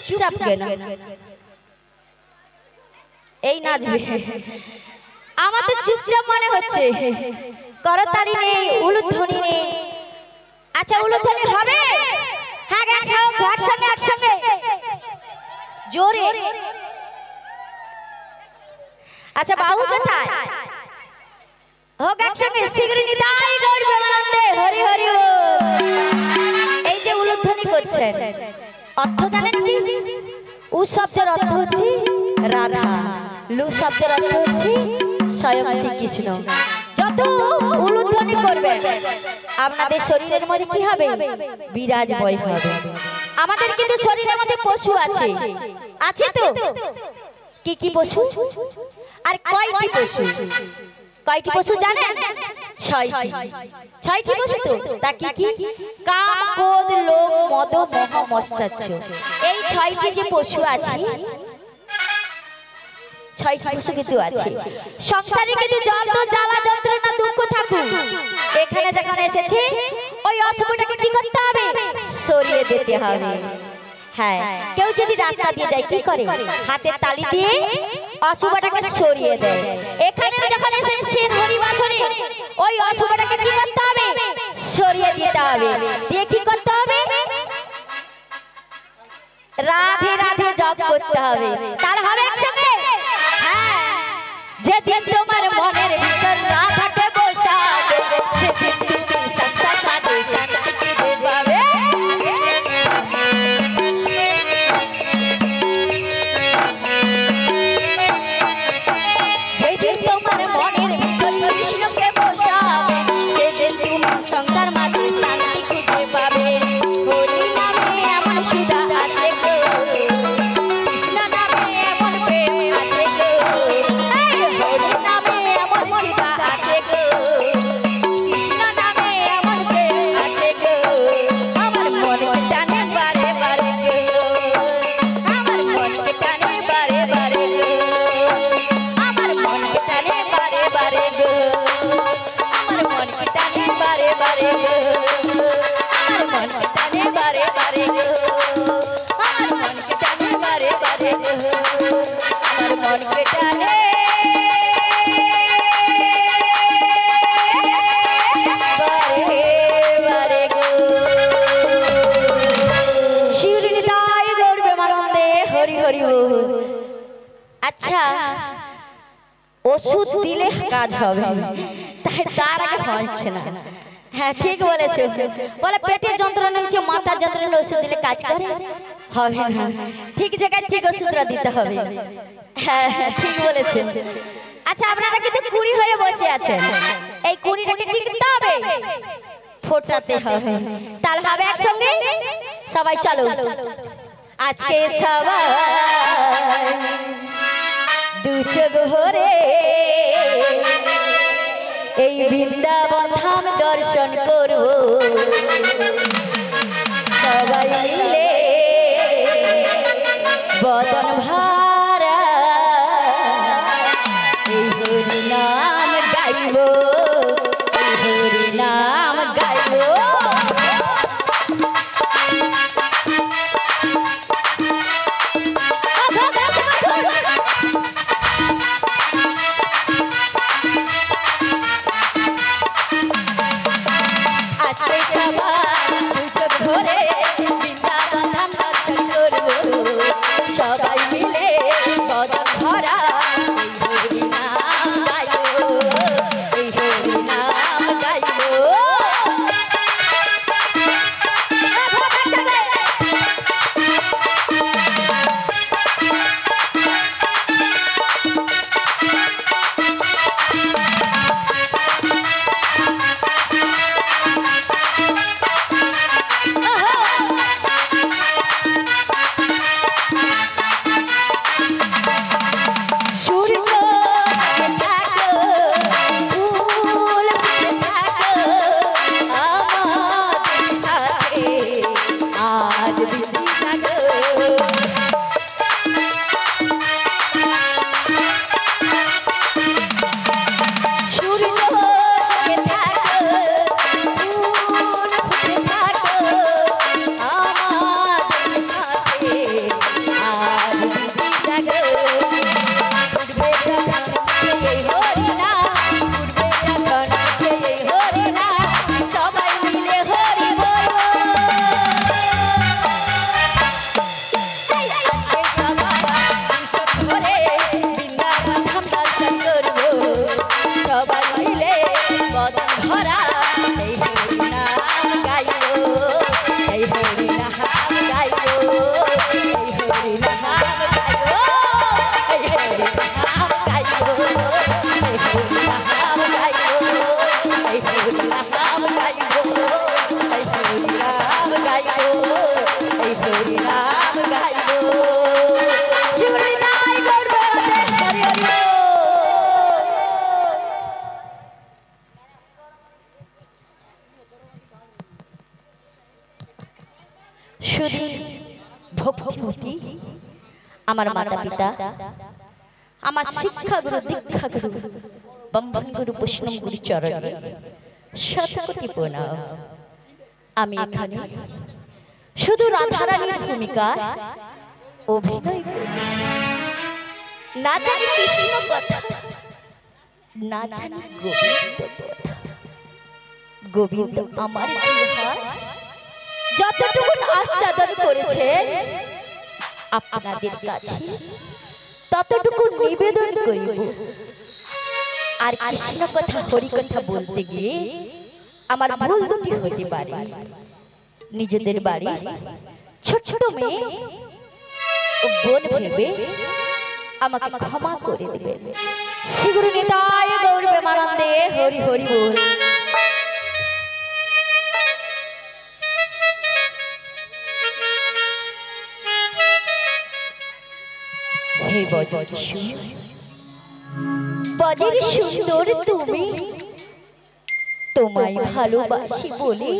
চুপচাপ কেন এই নাচবে আমাদের চুপচাপ মনে হচ্ছে করতালি নেই উলুধ্বনি নেই আচ্ছা উলুধ্বনি হবে হ্যাঁ গান গাও একসঙ্গে জোরে আচ্ছা বাবু কোথায় হোক একসঙ্গে শিগগিরই নিতাই গৌর প্রেমানন্দে হরি হরি বল এই যে উলুধ্বনি করছেন অর্থ জানেন কি উ শব্দের অর্থ হচ্ছে রাধা লু শব্দের অর্থ হচ্ছে স্বয়ং শ্রীকৃষ্ণ যত উলুধ্বনি করবেন আপনাদের শরীরের মধ্যে কি হবে বিরাজময় হবে আমাদের কিন্তু শরীরের মধ্যে পশু আছে আছে তো কি কি পশু আর কয়টি পশু জানেন ছয়টি পশু তো তা কি কি কাম ক্রোধ লোভ মদ মোহ মৎস্য এই ছয়টি যে পশু আছে ছয়টি পশু কিন্তু আছে সংসারে কিন্তু যত জ্বালা যন্ত্রণা দুঃখ থাকুক এখানে যখন এসেছে ওই অশুভটাকে কি করতে হবে সরিয়ে দিতে হবে হ্যাঁ কেউ যদি রাস্তা দিয়ে যায় কি করে হাতের তালি দিয়ে অশুভটাকে সরিয়ে দেয় এখানে যখন এসেছেন হরিবাসরে ওই অশুভটাকে কি করতে হবে সরিয়ে দিতে হবে দিয়ে কি করতে হবে রাধে রাধে জপ করতে হবে তাহলে হবে একসঙ্গে হ্যাঁ যেদিন তোমার মনের ভিতর রাধাকে বসাবে সেদিন তুমি সংসার মাঝে শান্তি পাবে যেদিন তোমার মনের ভিতর কৃষ্ণকে বসাবে সেদিন তুমি সংসার মাঝে শান্তি খুঁজে পাবে হরি নামে এমন সুধা আছে গো কৃষ্ণ নামে এমন প্রেম আছে গো হরি নামে এমন সুধা আছে গো কৃষ্ণ নামে এমন প্রেম আছে গো আমার মনে টানে বারে বারে গো আমার মনে টানে বারে বারে গো আমার মনে টানে বারে বারে গো আমার মনে টানে বারে বারে গো আমার মনে টানে বারে বারে গো আমার মনে টানে বারে বারে গো আমার মনে টানে বারে বারে গো শিউরি নিতাই গৌর প্রেমানন্দে হরি হরি বল আচ্ছা ওষুধ দিলে কাজ হবে তাই তার আগে হচ্ছে না হ্যাঁ ঠিক বলেছো বলে পেটের যন্ত্রণা হচ্ছে মাথার যন্ত্রণা ওষুধ দিলে কাজ করে হবে না ঠিক জায়গায় ঠিক ওষুধটা দিতে হবে হ্যাঁ ঠিক বলেছো আচ্ছা আপনারা কিন্তু কুড়ি হয়ে বসে আছেন এই কুড়িটাকে কি করতে হবে ফোটাতে হবে তাহলে হবে একসঙ্গে সবাই চলো আজকে সবাই দু চোখ ভরে এই বৃন্দাবন ধাম দর্শন করব সবাই মিলে বদন ভারা এই হরি নাম গাইব হরি নাম গাইব আজকে সবাই ধরে বৃন্দাবন নাম গাইব ঝুড়ি নাই করবে হরি হরি শুধু ভক্তিমতী আমার মাতা পিতা আমার শিক্ষা গুরু দীক্ষা গুরু বন্ধন গুরু বৈষ্ণব গুরু চরণে শতকোটি প্রণাম। আমি এখানে শুধু রাধারানীর ভূমিকা অভিনয় করছি। না জানি কৃষ্ণ কথা, না জানি গোবিন্দ কথা। গোবিন্দ আমার জিহ্বার যতটুকু আস্বাদন করেছে আপনাদের কাছে ততটুকু নিবেদন করিব। আর কৃষ্ণ কথা হরি কথা বলতে গিয়ে আমার ভুল দুটি হতে পারে। নিজেদের বাড়ি ছোট ছোট মেয়ে ও বোন ভেবে আমাকে ক্ষমা করে দেবেন। শ্রী গুরু নিতাই গৌর প্রেমানন্দে হরি হরি বল। হে বজর বজর সুন্দর তুমি, তোমায় ভালোবাসি বলে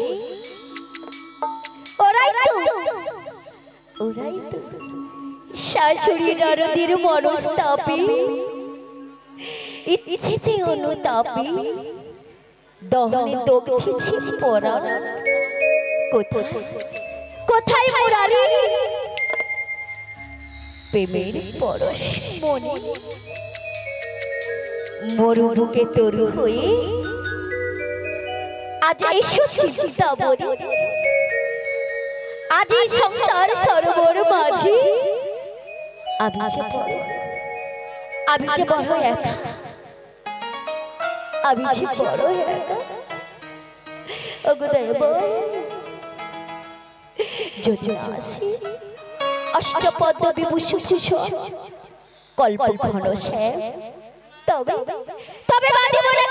ওরাই তো শাশুড়ি নরদের মনস্তাপে ইচ্ছেতে অনুতাপে দহনে দগ্ধিছি পরা। কোথায় মুরারি প্রেমের পরশ মনে মরু বুকে তরু হয়ে আজ এসো চিন্তা বলি। আজ এই সংসার সরোবর মাঝে আমি যে বড় একা, আমি যে বড় একা। ওগো দেব যদি আসি অষ্টপদ্ম বিভূষণ কল্প ঘন শ্যাম, তবে তবে বাঁধিব না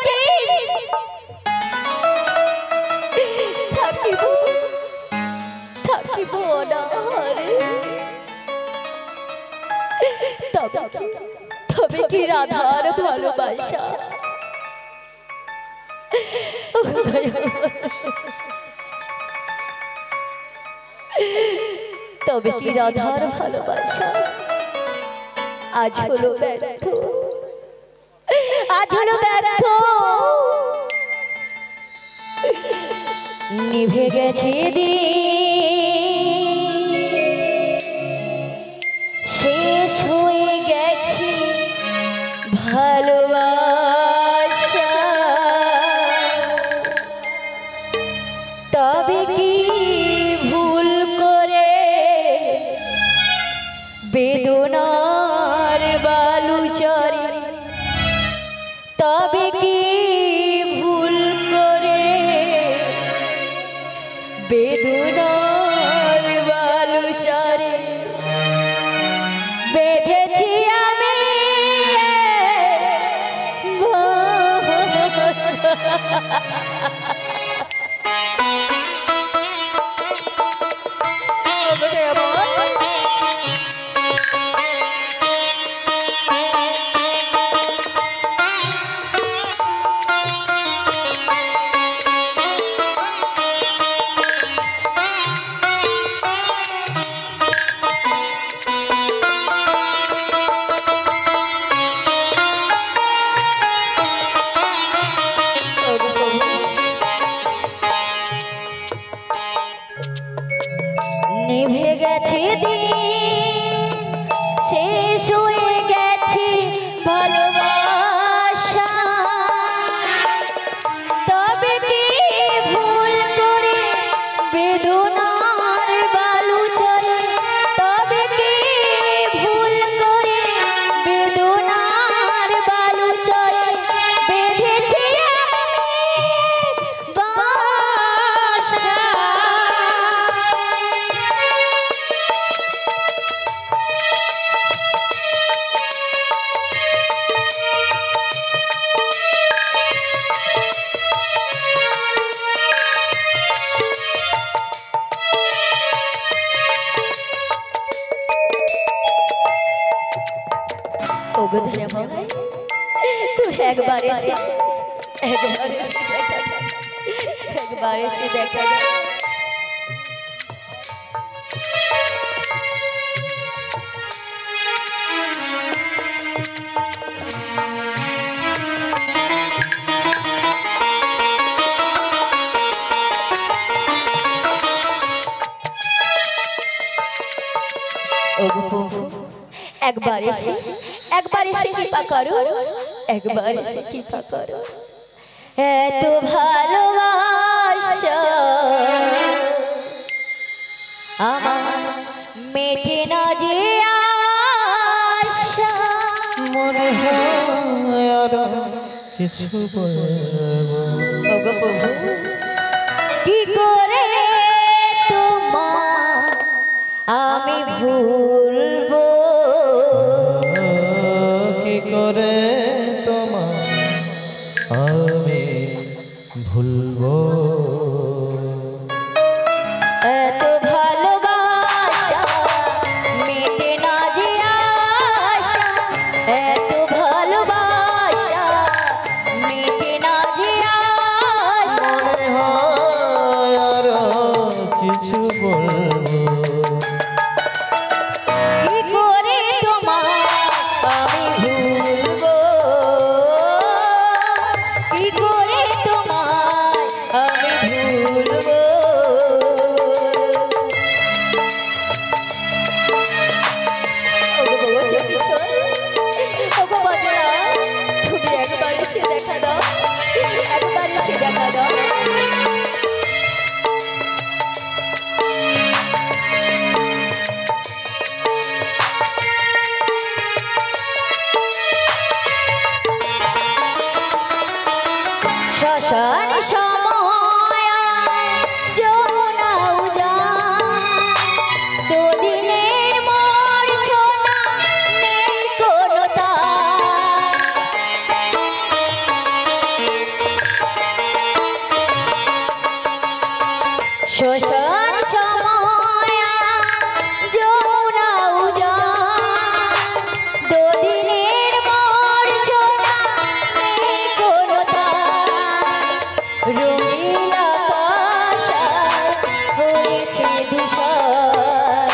থাকিব অনাহারে। তবে কি রাধার ভালোবাসা, তবে কি রাধার ভালোবাসা আজ হলো ব্যর্থ, আজ হলো ব্যর্থ। নিভে গেছে শেষ হয়ে গেছে ভালোবাসা। তবে কি ভুল করে বেদনার বালু চরে, তবে কি ভুল করে বেদনার বালু চরে বেঁধেছি আমি ওগো দয়াময় তুই একবার এসে দেখা একবার এসে কৃপা করো একবার এসে কৃপা করো এত ভালোবাসা আমার মেটে না যে আশা মনে হয় আর কিছু বলবো কি করে তোমার আমি ভুলবো কি করে তোমার আমি ভুলবো এত ভালোবাসা মেটে না যে আশা এত ভালোবাসা মেটে না যে আশা মনে হয় আর কিছু বলবো কি করে তোমার আমি ভুলবো কি করে তোমার আমি ভুলবো ওগো চকিশোর ওগো বাজরা তুমি একবার এসে দেখা দাও একবার এসে দেখা দাও শ্মশান সময় যমুনা উজান দুদিনের মূর্ছনা নেই কোনো তার শ্মশান সময় যমুনা উজান দুদিনের মূর্ছনা নেই কোনো তার রঙিন আকাশ হয়েছে ধূসর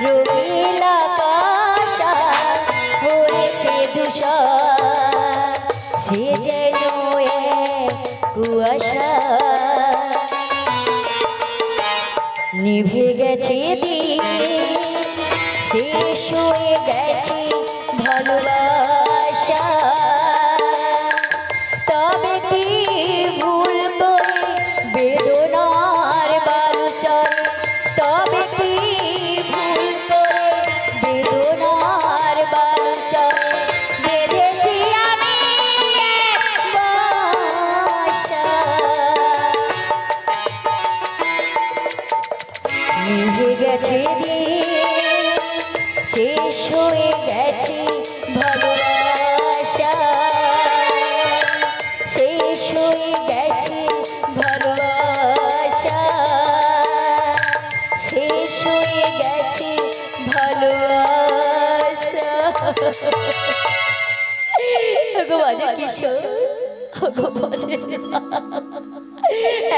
রঙিন আকাশ হয়েছে ধূসর সে যেন কুয়াশা নিভে গেছে দিন শেষ হয়ে গেছে ভালোবাসা তবে কি ভুল করে বেদনার বালু চলে তবে কি ভুল করে বেদনার বালু চলে বেঁধেছি আমি এক বাসা নিভে গেছে দিন শেষ হয়ে গেছে ভালোবাসা শেষ হয়ে গেছে ভালোবাসা শেষ হয়ে গেছে ভালোবাসা ওগো বাজে কিশোর ওগো বাজে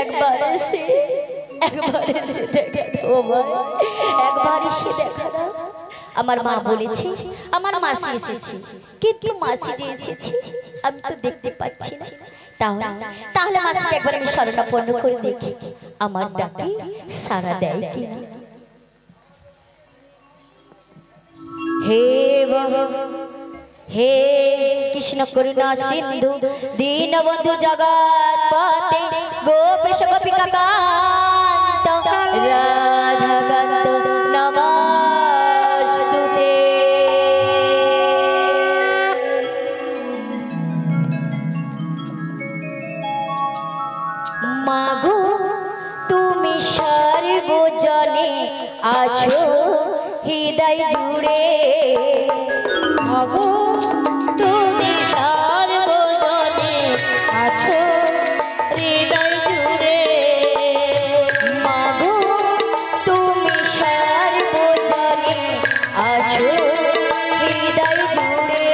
একবার এসে দেখা দাও একবার এসে দেখা দাও আমার মা বলেছে আমার মাসি এসেছে কিন্তু মাসি যে এসেছে আমি তো দেখতে পাচ্ছি না তাহলে মাসিকে একবার আমি শরণাপন্ন করে দেখি আমার ডাকে সাড়া দেয় কিনা হে হে কৃষ্ণ করুণা সিন্ধু দীনবন্ধু জগৎপতে গোপেশ গোপিকা কান্ত রাধাকান্ত নমস্তুতে মাগো তুমি সর্বজনে আছো হৃদয় জুড়ে মাগো তুমি সর্বজনে আছো হৃদয় জুড়ে মাগো তুমি সর্বজনে আছো হৃদয় জুড়ে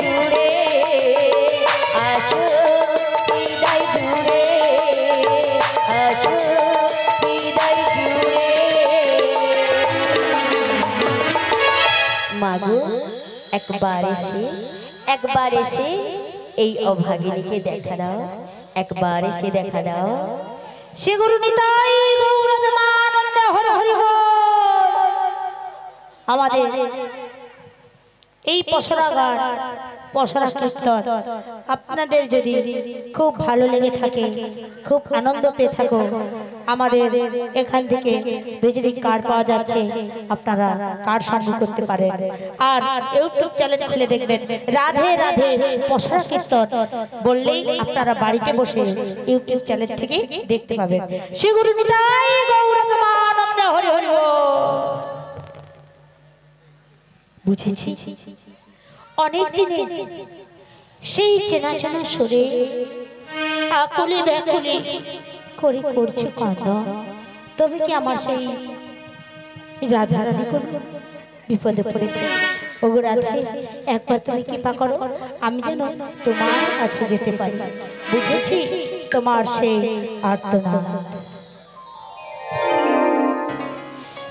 জুড়ে আছো, হৃদয় জুড়ে আছো, হৃদয় জুড়ে। মাগো একবার এসে এই অভাগিনীকে দেখা দাও, একবার এসে দেখা দাও। শ্রী গুরু নিতাই গৌর প্রেমানন্দে হরি হরি বল। আমাদের এই পসরা গান, পসরা কীর্তন আপনাদের যদি খুব ভালো লেগে থাকে, খুব আনন্দ পেয়ে থাকো, আমাদের এখান থেকে ভিজিটিং কার্ড পাওয়া যাচ্ছে, আপনারা কার্ড সংগ্রহ করতে পারেন। আর ইউটিউব চ্যানেল খুলে দেখবেন রাধে রাধে পসরা কীর্তন বললেই আপনারা বাড়িতে বসে ইউটিউব চ্যানেল থেকে দেখতে পাবেন। শ্রী গুরু নিতাই গৌর প্রেমানন্দে হরি হরি বল। বুঝেছি অনেক দিনে সেই চেনা চেনা সুরে আকুলি ব্যাকুলি করে করছে কান্না। তবে কি আমার সেই রাধারানী কোনো বিপদে পড়েছে? ওগো রাধা, একবার তুমি কৃপা করো, আমি যেন তোমার কাছে যেতে পারি। বুঝেছি তোমার সেই আর্তনাদ।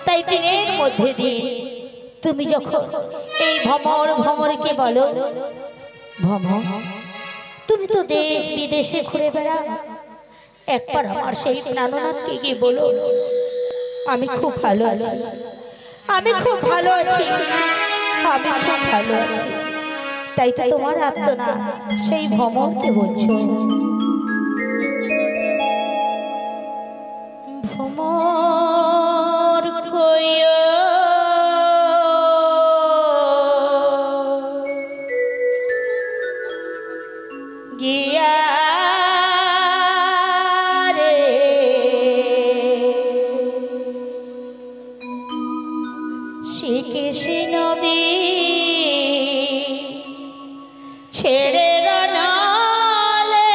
তাই দিনের মধ্যে দিয়ে তুমি যখন এই ভ্রমরকে বলো, ভ্রমর তুমি তো দেশ বিদেশে ঘুরে বেড়া, একবার আমার সেই প্রাণনাথকে গিয়ে বলো আমি খুব ভালো আছি, আমি খুব ভালো আছি, আমি খুব ভালো আছি। তাই তো তোমার আত্মনাথ সেই ভ্রমরকে বলছো। ভ্রমর কইও গিয়া রে শ্রীকৃষ্ণ ছেড়ে রানালে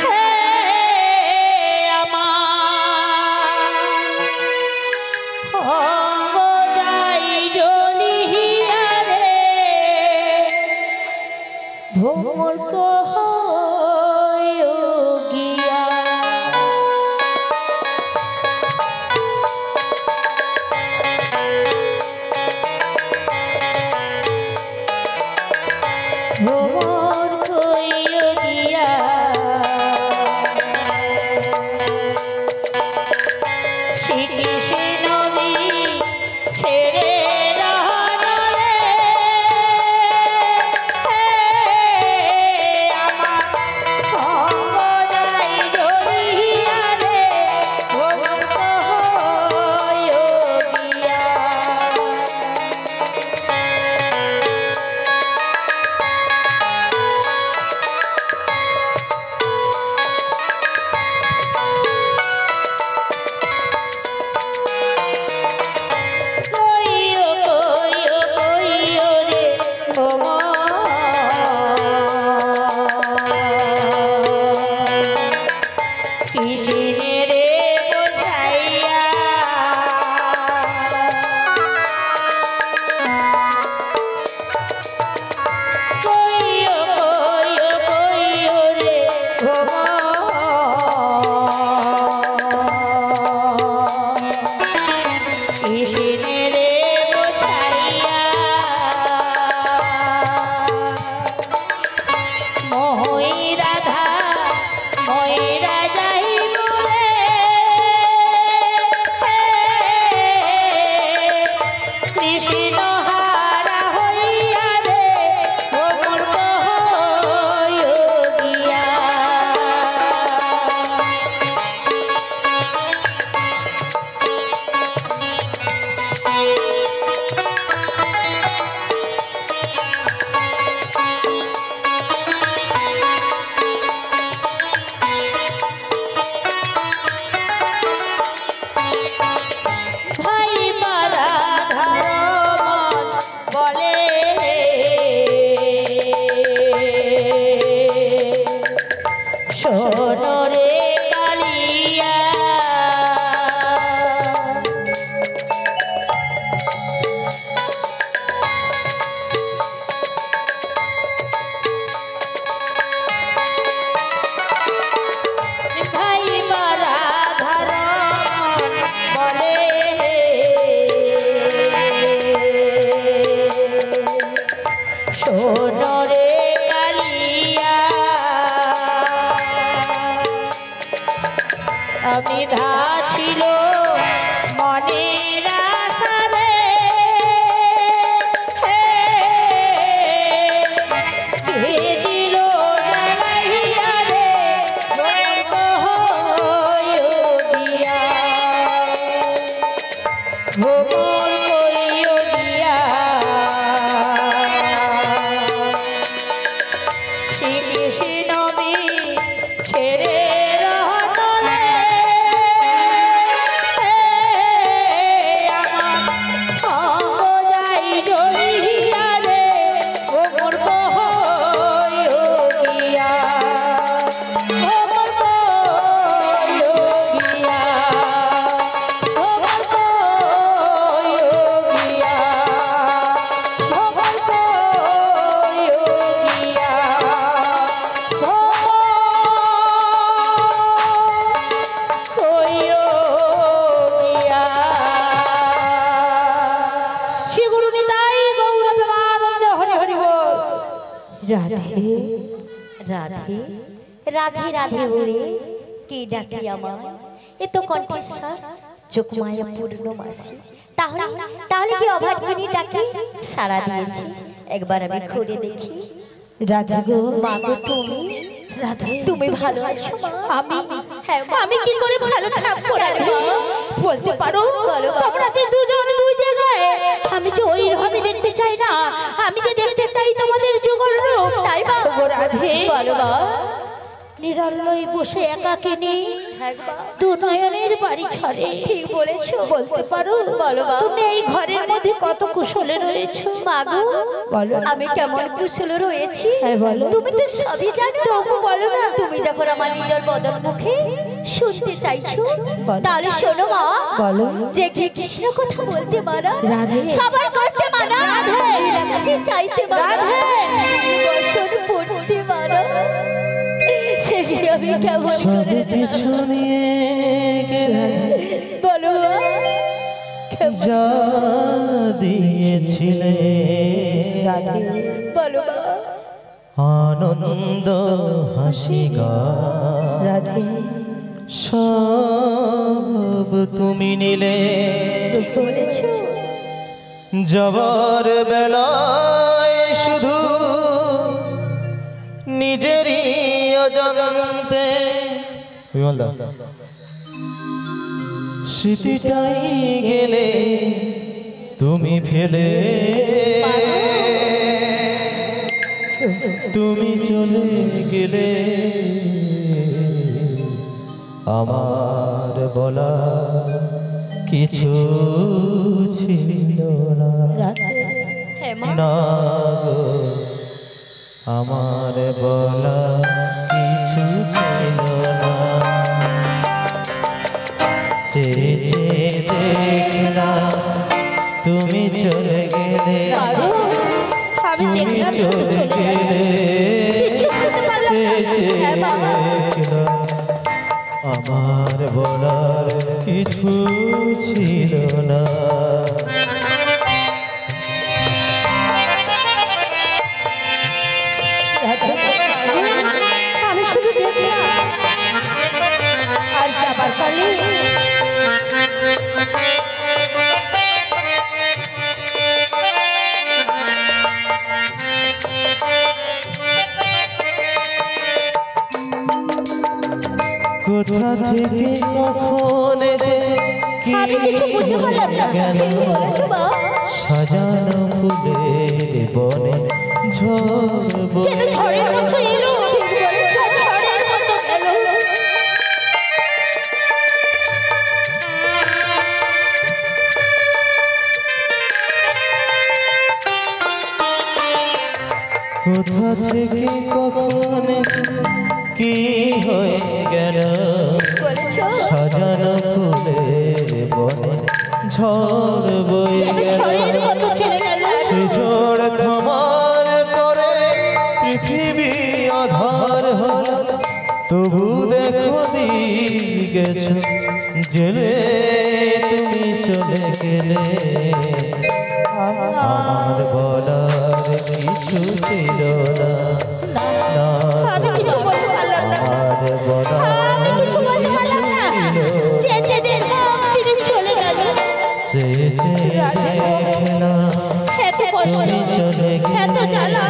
হে আমার যাই জ্বলিয়া রে ভ্রমর কইও গিয়া। ভ্রমর কইও গিয়া শ্রীকৃষ্ণ ছেড়ে রানালে আমার সঙ্গ যাই জ্বলিয়া রে ভ্রমর কইও গিয়া। কইও কইও কইও রে কৃষ্ণে রে বোঝাইয়া কইও কইও কইও রে কৃষ্ণে রে বোঝাইয়া মোহই রাধা ময়রা যাই বলে কৃষ্ণ হারা হইয়া রে ভ্রমর কইও গিয়া। ভাই মারা ধারণ বলে শোনো রে কালিয়া রাধে রাধে রাধে রাধে বলে কে ডাকি আমার, এ তো কণ্ঠেশ্বর যোগমায়া পূর্ণমাসী। তাহলে তাহলে কি অভাগিনী ডাকি সাড়া দিয়েছি? একবার আমি ঘুরে দেখি। রাধে গো, মা গো তুমি, রাধে তুমি ভালো আছো মা? আমি হ্যাঁ মা। আমি কি করে ভালো থাকবো রাধে? বলতে পারো বলো মা। তোমরা যে দুজন দুই জায়গায়, আমি যে ওই রকমই দেখতে চাই না, আমি যে দেখতে চাই তোমাদের যুগল রূপ। তাই মা? গো রাধে বলো মা। নিরালয় বসে একাকে নেই, হ্যাঁ গো মা। দু নয়নের বাড়ি ছাড়ে। ঠিক বলেছো। বলতে পারো বলো মা। তুমি এই ঘরের মধ্যে কত কুশলে রয়েছো? মা গো, বলো। আমি কেমন কুশল রয়েছি হ্যাঁ, বলো। তুমি তো সবই জানো। তবু বলো না। তুমি যখন আমার নিজের বদন মুখে শুনতে চাইছো, বলো। তাহলে শোনো মা। বলো। যে কি কৃষ্ণ কথা বলতে মানা, রাধে। সবার করতে মানা, নীলাকাশে চাইতে মানা, রাধে। বসন পড়তে মানা, সেদিন আমি কেমন সব করে কিছু নিয়ে গেলে বলো মা। যা দিয়েছিলে বলো মা। আনন্দ হাসি গান রাধে সব তুমি নিলে ঠিক বলেছো। যাবার বেলায় শুধু নিজেরই অজান্তে স্মৃতিটাই গেলে তুমি ফেলে, তুমি চলে গেলে আমার বলা কিছু ছিল না। হ্যাঁ মা। না গো, আমার বলা কিছু ছিল না। চেয়ে চেয়ে দেখলাম তুমি চলে গেলে, আমি তুমি দেখলাম শুধু চলে চলে যাচ্ছে। গেলে। কিচ্ছু বুঝতে পারলাম না। চেয়ে চেয়ে হ্যাঁ বাবা। দেখলাম আমার বলার কিছু ছিল না। আমি শুধু দেখলাম আর যাবার কালে কোথা থেকে কখন যে কি আমি কিছু বুঝতে পারলাম না। গেল, ঠিক বলেছো মা। সাজানো ফুলের বনে ঝড় যেন ঝড়ের মতো এলো, ঝড়ের মতো গেল। কোথা থেকে কখন কি হয়ে গেল, বলেছো। সাজানো ফুলের বনে ঝড় বয়ে যেন গেল। ঝড়ের মতো চলে গেল। সে ঝড় থামার পরে পৃথিবী আধার হলো, তবু দেখো দিক গেছো জেলে তুমি চলে গেলে। আমার বলার কিছু ছিল না, না আমি কিছু বলতে পারলাম না। আমার বলার আমি কিছু বলতে পারলাম না। চেয়ে চেয়ে দেখলাম তিনি চলে গেল। চেয়ে চেয়ে দেখলাম এত কষ্ট, তুমি চলে এত জ্বালা,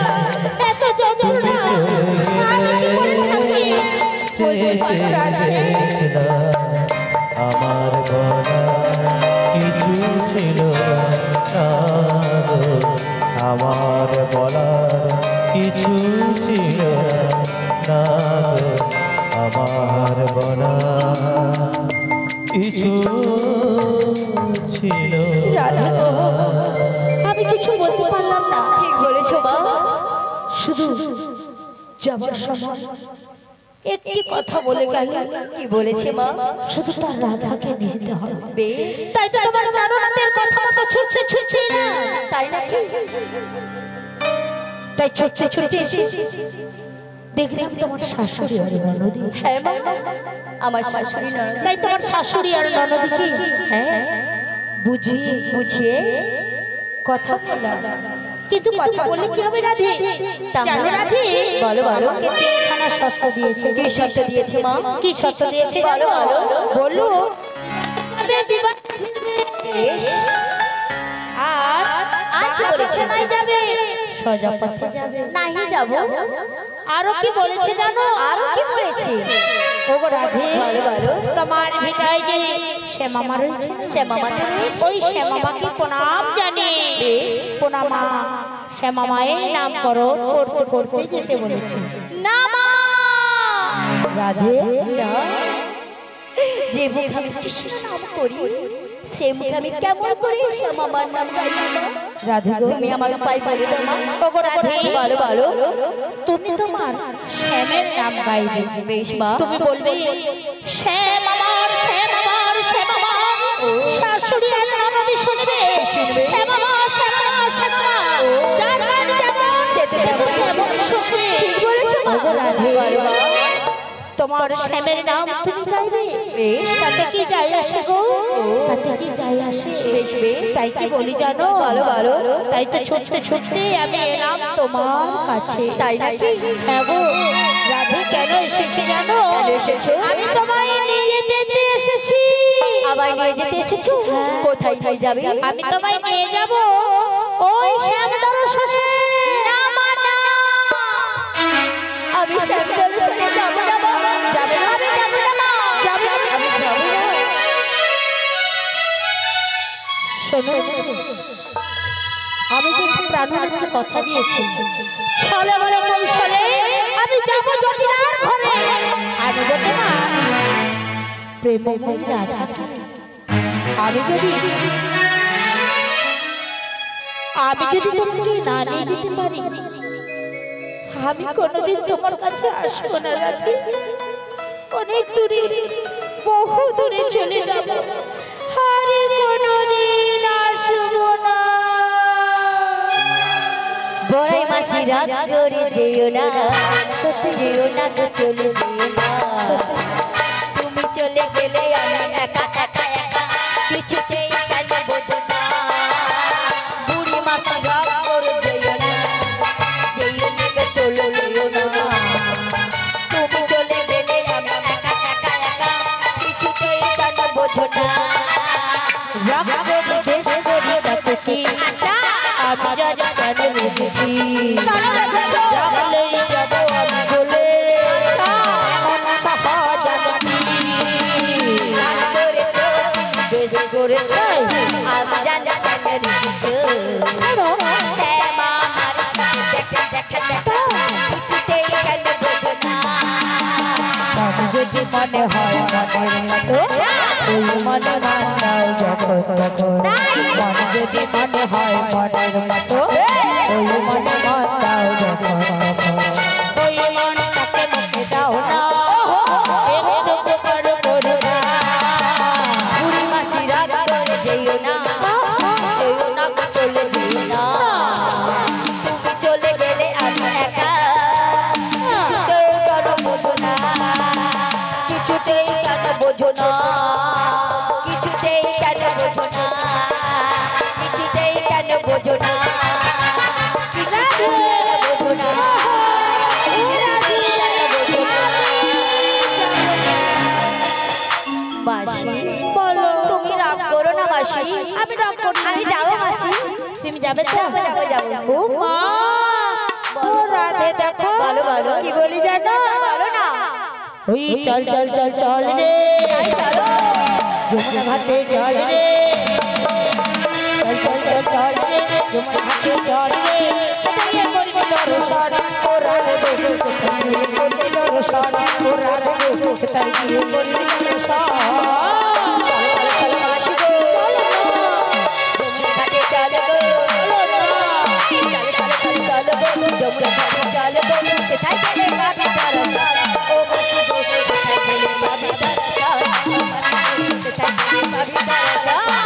এত যন্ত্রণা, আমি কি করে থাকি? চেয়ে চেয়ে দেখলাম আমার বলা কিছু ছিল না গো, আমার বলার কিছু ছিল না গো, আমার বলা কিছু ছিল রাধা গো, আমি কিছু বলতে পারলাম না। ঠিক বলেছো মা। শুধু যাবার সময় একটি কথা বলে গেল, কি বলেছে মা? শুধু তার রাধাকে নিতে হবে। বেশ, তাই তো তোমার প্রাণনাথের কথা মতো ছুটতে ছুটছে না, তাই নাকি? তাই ছুটতে ছুটতে এসে দেখলাম তোমার শাশুড়ি আর ননদী। হ্যাঁ মা, আমার শাশুড়ি ননদ। তাই তোমার শাশুড়ি আর ননদীকে হ্যাঁ, বুঝিয়ে বুঝিয়ে কথা বলা কিন্তু কথা বললে কি হবে রাধে? জানো রাধে? বলো বলো। আমাকে তিনখানা শর্ত দিয়েছে। কি শর্ত দিয়েছে মা? কি শর্ত দিয়েছে বলো জানো? বলো। বলো আমাদের বিবাহ বেশ। আর কি বলেছে? নাই যাবে, সোজা পথে যাবে। নাহি যাব। আরো কি বলেছে জানো? আরো কি বলেছে? ওগো রাধে, বলো বলো। তোমার ভিটায় যে শ্যামামা রয়েছে, শ্যামামা তো রয়েছে। ওই শ্যামামাকে প্রণাম জানি। বেশ। প্রণামা শ্যামামায়ের নামকরণ করতে করতে যেতে বলেছে। না মা। রাধে, না। যে মুখে আমি কৃষ্ণ নাম করি সে মুখে আমি কেমন করে শ্যামামার নাম গাইব? রাধে গো, তুমি আমার উপায় বলে দাও মা। ওগো রাধে, বলো বলো। তুমি তোমার শ্যামের নাম গাইবে। বেশ মা। তুমি বলবে শ্যাম আমার, শ্যাম আমার, শ্যাম আমার, শাশুড়ি আর ননদি শুনবে শ্যাম আমার, শ্যাম আমার, শ্যাম আমার, যার গান যেমন সে তো তেমন শুনবে। ঠিক বলেছো মা। ওগো রাধে, বলো মা। তোমার শ্যামের নাম তুমি গাইবে, বেশ। তাতে কি যায় আসে গো? তাতে কি যায় আসে? বেশ বেশ। তাই কি বলি জানো? বলো বলো। তাই তো ছুটতে ছুটতে আমি এলাম তোমার কাছে। তাই নাকি? হ্যাঁ গো রাধে, কেন এসেছি জানো? কেন এসেছো? আমি তোমায় নিয়ে যেতে এসেছি। আবার নিয়ে যেতে এসেছো? কোথায় নিয়ে যাবে? আমি তোমায় নিয়ে যাব ওই শ্যাম দর্শনে। না মা না। আমি শ্যাম দর্শনে যাবো না বাবা। যাবে না? আমি যাবো না মা। যাবে না? আমি যাবো না। শোনো, আমি কিন্তু প্রাণনাথকে কথা দিয়েছি, ছলে বলে কৌশলে আমি যাব জটিলার ঘরে। আনব তোমার প্রেমময়ী রাধাকে। আমি যদি তোমাকে না নিয়ে যেতে পারি, আমি কোনোদিন তোমার কাছে আসবো না রাধে। অনেক দূরে, বহু দূরে চলে যাব, আর কোনোদিন আসবো না। বড়াই মাসি রাত করে যেও না, যেও না গো, চলে যেও না। তুমি চলে গেলে আমি একা একা একা, কিছুতেই কেন বোঝো না। বুড়ি মাসি রাত করে যেও না, যেও না গো, চলে যেও না। তুমি চলে গেলে আমি একা একা একা, কিছুতেই কেন বোঝো না। রাগ করে দেশ করি রাখছি, আচ্ছা আমি জানি কেন বুঝেছি। চলো রেখেছো। রাখলেই যাব আমি বলে এমন সাহা জানি। রাগ করেছো, বেশ করেছো, আমি জানি কেন রেখেছো। শ্যামা আমার সাথে দেখা দেখা দেখা, কিছুতেই কেন বোঝো না। আমি যদি মনে হয় মনের মতো, ওই মনে মানাও যখন তখন। মন যদি মনে হয় মনের মতো, ওই মনে মানাও যখন তখন। ওই মনটাকে মুখে দাও না, একটু করে করো না। বুড়ি মাসি রাগ করে যেও না, যেও না গো, চলে যেও না। তুমি চলে গেলে আমি একা, কিছুতেই কেন বোঝো না। কিছুতেই কেন বোঝো না। কিছুতেই কেন বোঝো না। কিছুতেই কেন বোঝো না। কিছুতেই কেন বোঝো না। কিছুতেই কেন বোঝো না। মাসি, বলো, তুমি রাগ করো না মাসি। আমি রাগ করি না। আমি যাবো মাসি। তুমি যাবে তো? যাবো, যাবো, যাবো। ও মা, ও রাধে দেখো, বলো, বলো। কি বলি জানো? বলো না। ওই চল চল চল চল রে, তাই চলো। যমুনা ঘাটে চল রে, চল চল চল চল রে, যমুনা ঘাটে চল রে। কোথায় করবি দর্শন, ওরা রে দেখো, কোথায় করবি দর্শন, ওরা রে দেখো, কোথায় করবি দর্শন। চলো মাসি গো, যমুনা ঘাটে চলো গো। চলো গো, যমুনা ঘাটে চলো গো। কোথায় গেলে পাবি দর্শন, ও মাসি গো, কোথায় গেলে পাবি দর্শন, কোথায় গেলে পাবি দর্শন।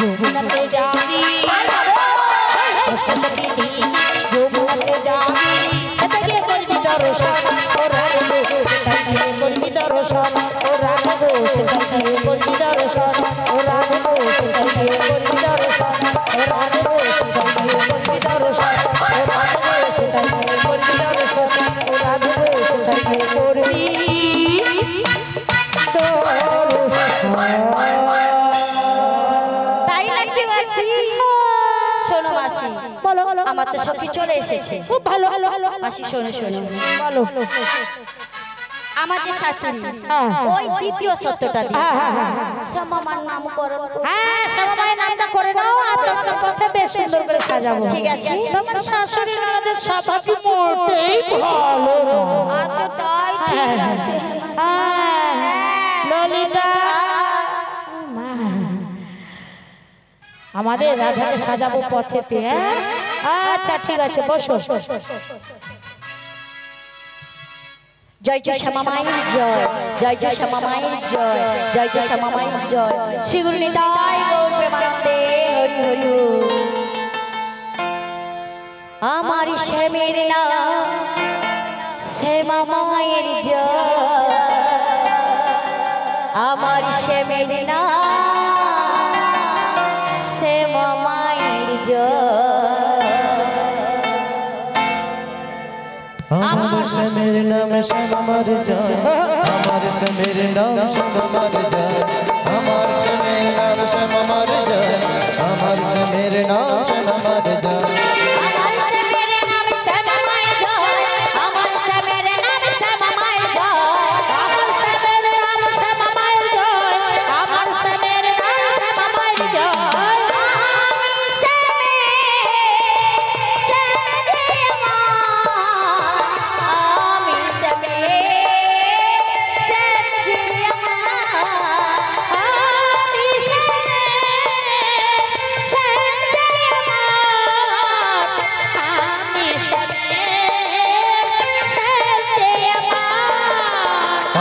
যমুনাতে যাবি, অষ্টশতী যাবি সেটা গিয়ে করবি দর্শন ও রাধে গো সেটা গিয়ে করবি দর্শন ও রাধে গো সেটা গিয়ে করবি দর্শন ও রাধে গো সেটা গিয়ে করবি দর্শন ও রাধে গো সেটা গিয়ে করবি দর্শন ও রাধে গো সেটা গিয়ে করবি দর্শন ও রাধে গো সেটা গিয়ে করবি তাই নাকি মাসি? শোনো মাসি, বলো আমার তো সখী চলে এসেছে। খুব ভালো ভালো ভালো মাসি শোনো শোনো, বলো আমার যে শাশুড়ি হ্যাঁ। ওই দ্বিতীয় সত্যটা দিয়েছে হ্যাঁ। শ্যামামার নামকরণ করতে। হ্যাঁ শ্যামামায়ের নামটা করে নাও আর তোমার কথা বেশ সুন্দর করে সাজাবো ঠিক আছে। তোমার শাশুড়ি ননদের স্বভাবই মোটেই ভালো না। আচ্ছা তাই ঠিক আছে হ্যাঁ, ললিতা মা, আমাদের রাধাকে সাজাবো পথেতে। হ্যাঁ আচ্ছা ঠিক আছে বসো। জয় জয় শ্যামামায়ের জয়, জয় জয় শ্যামামায়ের জয়, জয় জয় শ্যামামায়ের জয়। শ্রীগুরু নিতাই গৌর প্রেমানন্দে হরি হরি বল। আমার শ্যামের নাম শ্যামামায়ের জয়, আমার শ্যামের নাম শ্যামামায়ের জয়। আমার শ্যামের নাম শ্যামামার জয়, আমার শ্যামের নাম শ্যামামার জয়, আমার শ্যামের নাম শ্যামামার জয়, আমার শ্যামের নাম শ্যামামার জয়। আমার শ্যামের নাম শ্যামামায়ের জয়, আমার শ্যামের নাম শ্যামামায়ের জয়, আমার শ্যামের নাম শ্যামামায়ের জয়, আমার শ্যামের নাম শ্যামামায়ের জয়।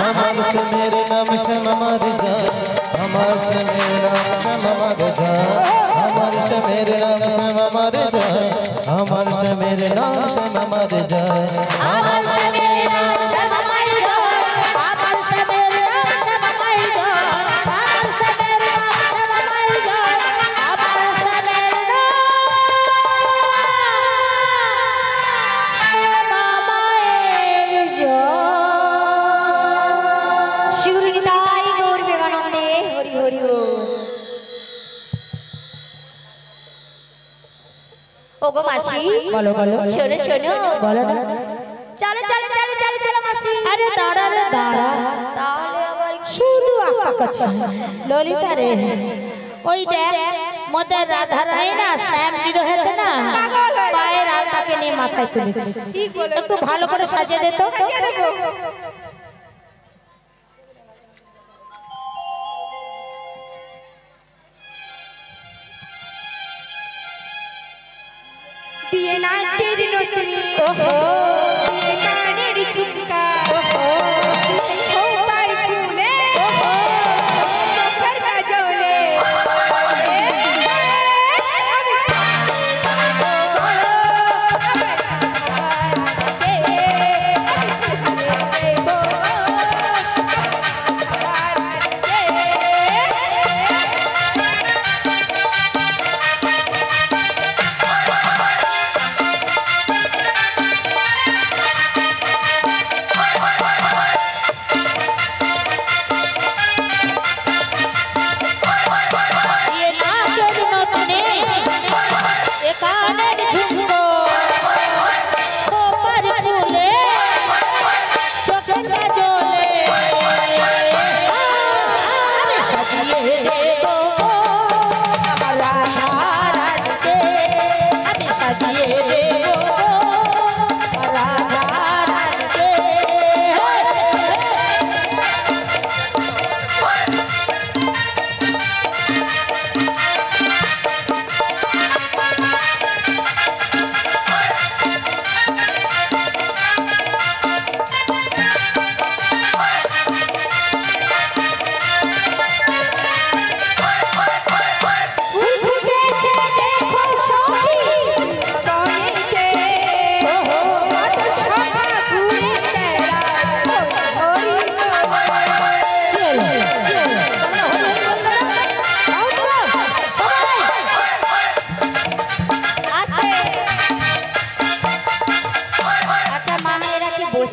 আমার শ্যামের নাম শ্যামামার জয়, আমার শ্যামের নাম শ্যামামার জয়, আমার শ্যামের নাম শ্যামামার জয়, আমার শ্যামের নাম শ্যামামার জয়। আমার শ্যামের নাম শ্যামামায়ের জয়, আমার শ্যামের নাম শ্যামামায়ের জয়, আমার শ্যামের নাম শ্যামামায়ের জয়, আমার শ্যামের নাম শ্যামামায়ের জয়। শ্রীগুরু নিতাই গৌর প্রেমানন্দে হরি হরি বল। ওগো মাসি, বলো বলো শোনো শোনো, বলো না। চলো চলো চলো চলো চলো মাসি। আরে দাঁড়া রে দাঁড়া, তাহলে আবার কি? শুধু আঁকা করছে ললিতা রে। ওই দেখ মোদের রাধা রায় না শ্যাম বিরহেতে না পায়ের আলতাকে নিয়ে মাথায় তুলেছে। একটু ভালো করে সাজিয়ে দে তো। দিয়ে নাকের নতনি, দিয়ে কানের ঝুমকা, খোপার ফুলে, চোখের কাজলে,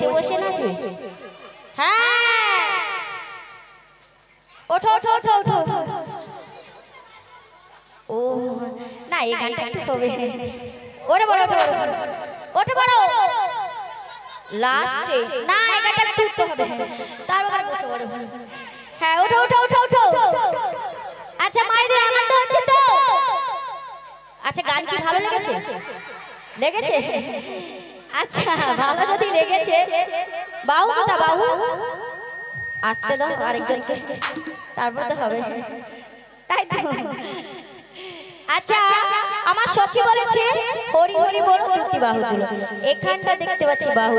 বসে বসে নাচবে? হ্যাঁ, ওঠো ওঠো ওঠো ওঠো। ও না, এই গানটা একটু হবে। ওরে বড় ওঠো ওঠো বড় লাস্টে না, এই গানটা একটু উঠতে হবে, তারপর বসে বড়। হ্যাঁ, ওঠো ওঠো ওঠো ওঠো। আচ্ছা মায়েদের আনন্দ হচ্ছে তো? আচ্ছা, গান কি ভালো লেগেছে? লেগেছে? আচ্ছা, ভালো যদি লেগেছে, বাহু কোথা বাহু? আসতে দাও আরেকজনকে, তারপর তো হবে, তাই তো? আচ্ছা, আমার সখী বলেছে হরি হরি বলো দুটি বাহু তুলো। এখানটা দেখতে পাচ্ছি বাহু,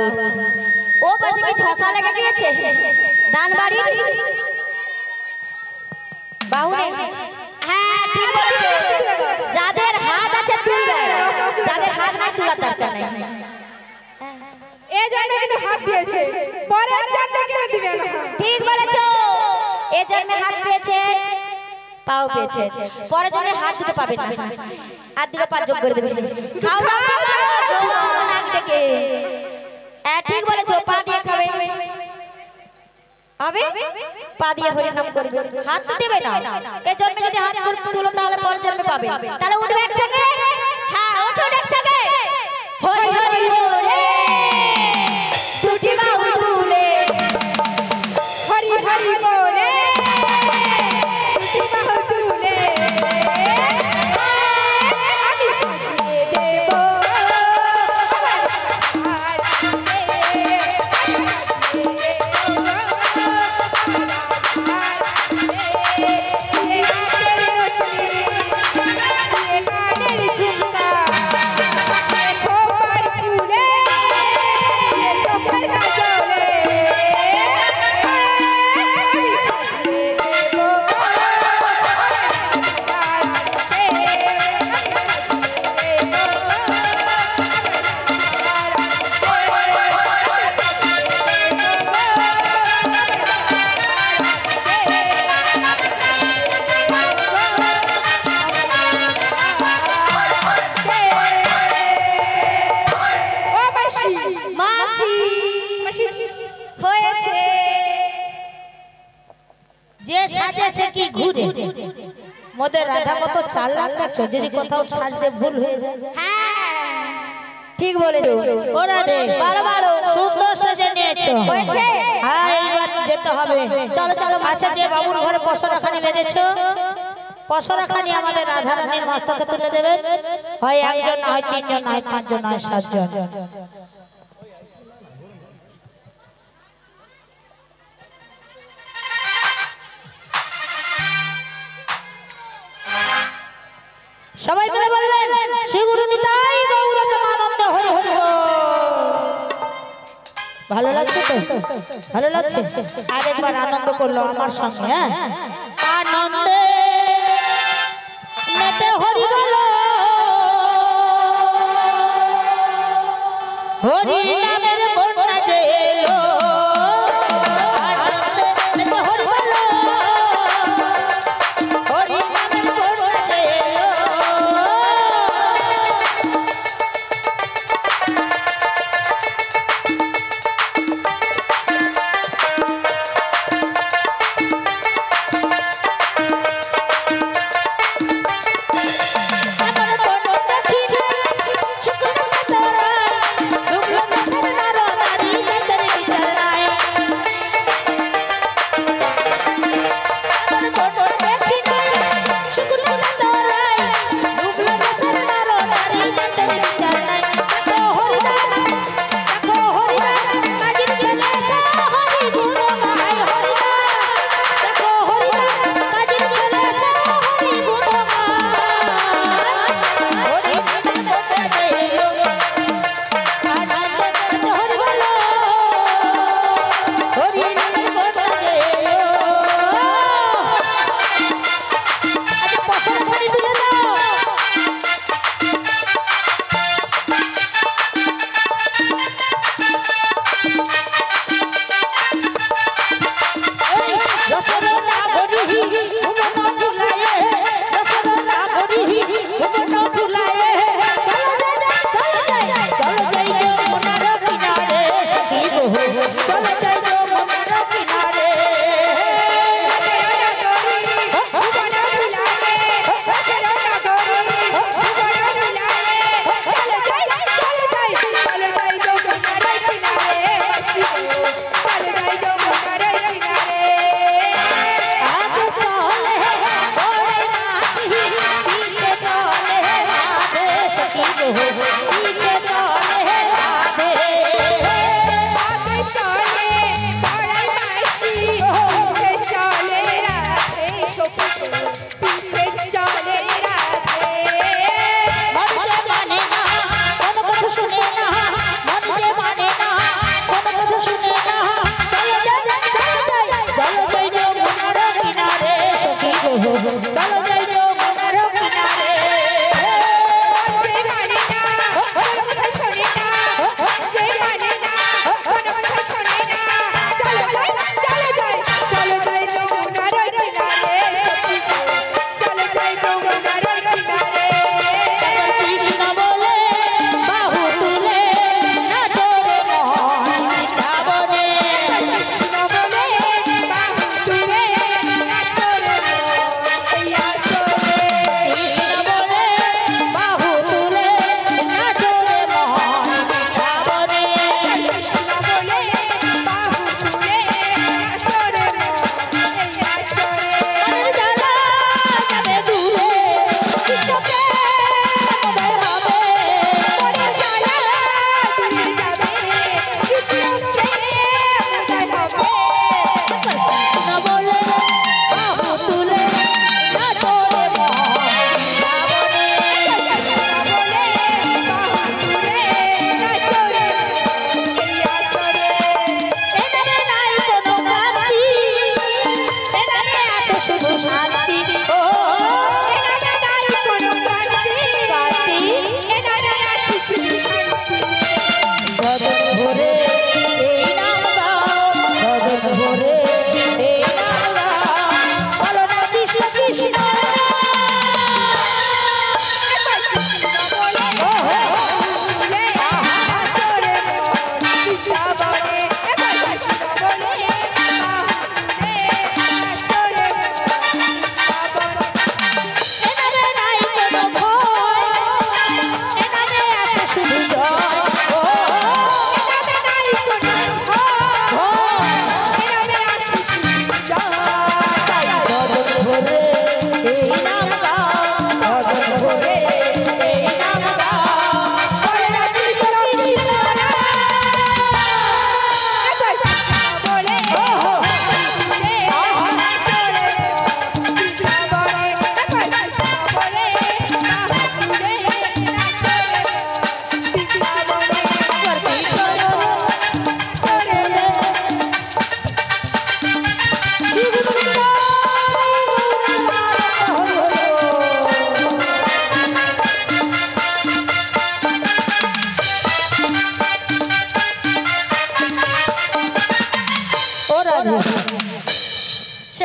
ও পাশে কি ধসা লেগে গিয়েছে? দান বাড়ি বাহু নেই? হ্যাঁ ঠিক বলেছে, যাদের হাত আছে তুলবে, যাদের হাত নাই তোলার দরকার নেই। এই জন্য কিন্তু হাত দিয়েছে, পরের জন্য কেন দিবে না? ঠিক বলেছো, এই জন্য হাত পেয়েছে, পাও পেয়েছে, পরের জন্য হাত দিতে পাবে না, হাত দিলে পা যোগ করে দেবে। খাও দাও নাক থেকে। ঠিক বলেছো, পা দিয়ে খাবে, হবে পা দিয়ে হরি নাম করবে, হাত তো দেবে না। এই জন্য যদি হাত তুলো তাহলে পরের জন্মে পাবে। তাহলে উঠবে একসঙ্গে, হ্যাঁ ওঠো একসঙ্গে, হরি হরি বলে দুটি বাহু তুলে, হরি হরি বলে দুটি বাহু তুলে আমি সাজিয়ে দেব হয়েছে। যে সাজে সে কি ঘুরে, মোদের রাধা কত চালাক দেখছো, যদি কোথাও সাজতে ভুল হয়ে যায়। হ্যাঁ ঠিক বলেছো, ও রাধে ভালো ভালো সুন্দর সাজে নিয়েছো, হয়েছে। হ্যাঁ এইবার যেতে হবে, চলো চলো। আচ্ছা যে বাবুর ঘরে পশরাখানি বেঁধেছো, পশরাখানি আমাদের রাধা রানীর মস্তকে তুলে দেবে, হয় একজন হয় তিনজন হয় পাঁচজন হয় সাতজন। সবাই মিলে বলবেন শ্রী গুরু নিতাই গৌর প্রেমানন্দ হরি হরি বল। ভালো লাগছে তো? ভালো লাগছে? আরেকবার আনন্দ করলো আমার সঙ্গে, হ্যাঁ আনন্দে মেতে হরি বল, হরি নামের বন্যা যে এলো, আনন্দে মেতে হরি বল, হরি নামের বন্যা যে এলো। শুক্র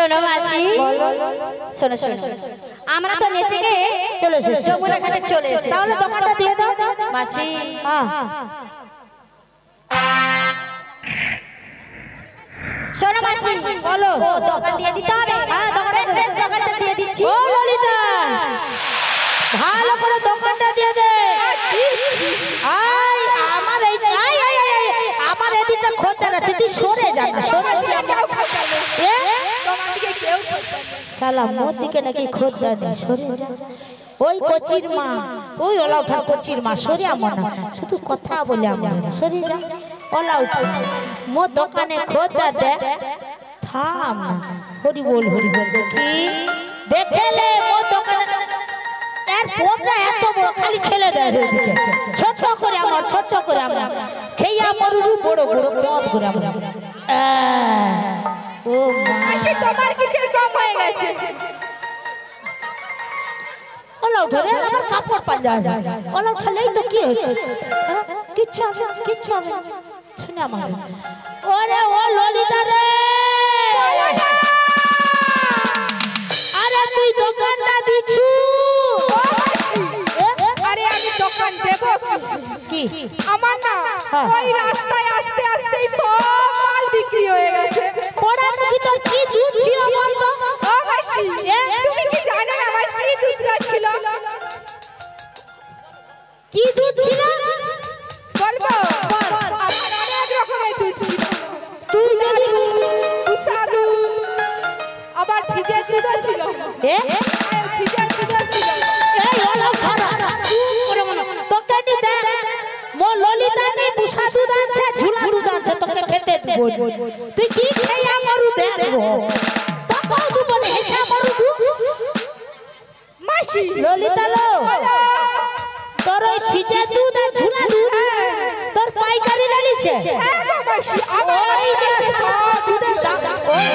শোনো মাসি, শোনো শোনো, আমরা তো নেচে গিয়ে চলে এসেছি। যমুনা ঘাটে চলে এসেছি। তাহলে দোকানটা দিয়ে দাও মাসি। শোনো মাসি, বলো। ও দোকান দিয়ে দিতে হবে। হ্যাঁ, দোকানটা বেশ বেশ, দোকানটা দিয়ে দিচ্ছি। ও ললিতা, ভালো করে দোকানটা দিয়ে দে। আই আমার এই আই আই আই আই, আমার এদিকটা খোঁজা আছে, তুই সরে যা না, সরে যা। এ শালা মোর দিকে নাকি খোঁজা নেই, সরে যা। ওই কোচির মা, ওই ওলা উঠা কোচির মা, সরে আমো না, শুধু কথা বলে আমো না, সরে যা। ওলা উঠা মোর দোকানে খোঁজা দে, থাম না, হরি বল দেখি, দেখেলে মোর দোকানে এর পোদরা এত বড়, খালি ঠেলে দেয় ওদিকে, ছোট করে আমরা, ছোট করে আমরা খেয়া মরুরু, বড় বড় পদ করে আমরা। ও মাসি তোমার কিসের কম হয়ে গেছে? ওলা উঠে রে, আমার কাপড় পাঞ্জা, ওলা উঠালেই তো কি হচ্ছে, কিচ্ছু হবে না, কিচ্ছু হবে না, শুনে আমার। ওরে ও ললিতা রে, আরে তুই দোকানটা দিছু? আরে আমি দোকান দেব কি আমার না, হ্যাঁ। ওই রাস্তায় আস্তে আস্তে সব মাল বিক্রি হয়ে গেছে। পড়ার ভিতর কি দুধ ছিল বলতো? ও মাসি, তুমি কি জানো না আমার কি দুধটা ছিল? কি দুধ ছিল বলবো, আমার অনেক রকমের দুধ ছিল। তুই যদি উষা দুধ, আবার ফ্রিজের দুধও ছিল, এ ফ্রিজের দুধও ছিল। এই হলো খারাপ করে মনে তোকে নি দে মো ললিতা নি বুসা দুধ আছে, ঝুলা দুধ আছে, তোকে খেতে দিব। তুই কি খাইয়া মরু দেখবো, তোকে দুধ বলে হেসা মরু মাসি ললিতা লো, তোর ওই ফিজে দুধ আর ঝুলা দুধ তোর পাইকারি লাগিছে? হ্যাঁ গো মাসি, আমার ওই যে সব দুধের দাম, ওই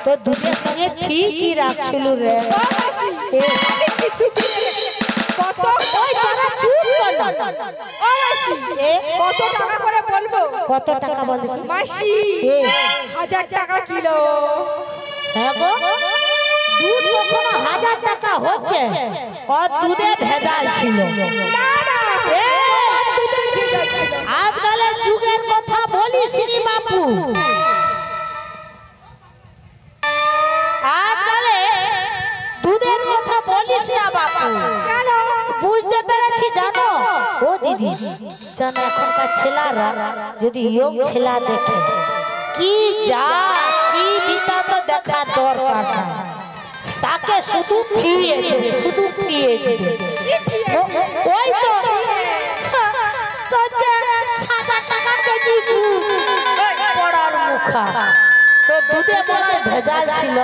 তোর দুধের সঙ্গে ঠিকই রাখছিল রে। ও মাসি, আমি কিছু কিনে রেখেছি। কত? ওই তোরা চুপ কর না। ও মাসি, কত টাকা করে বলবো? কত টাকা বল দেখি? মাসি, এ 1000 টাকা কিলো। হ্যাঁ গো, দুধ কখনো 1000 টাকা হচ্ছে, আর দুধে ভেজাল ছিল। না না, এ, দুধে ভেজাল ছিল। আজকালের যুগের কথা বলিস নি বাপু, আজকালে দুধের কথা বলিস না বাপু। কেন? বুঝতে পেরেছি জানো ও দিদি, জানো এখনকার ছেলেরা যদি ইয়ং ছেলে দেখে কি যা কি বিটা তো দেখা দরকার না, তাকে শুধু ফিরিয়ে দেবে, শুধু ফিরিয়ে দেবে। ওই তো তোর 1000 টাকা কেজি দুধ, পড়ার মুখা তো দুধে মনে হয় ভেজাল ছিল।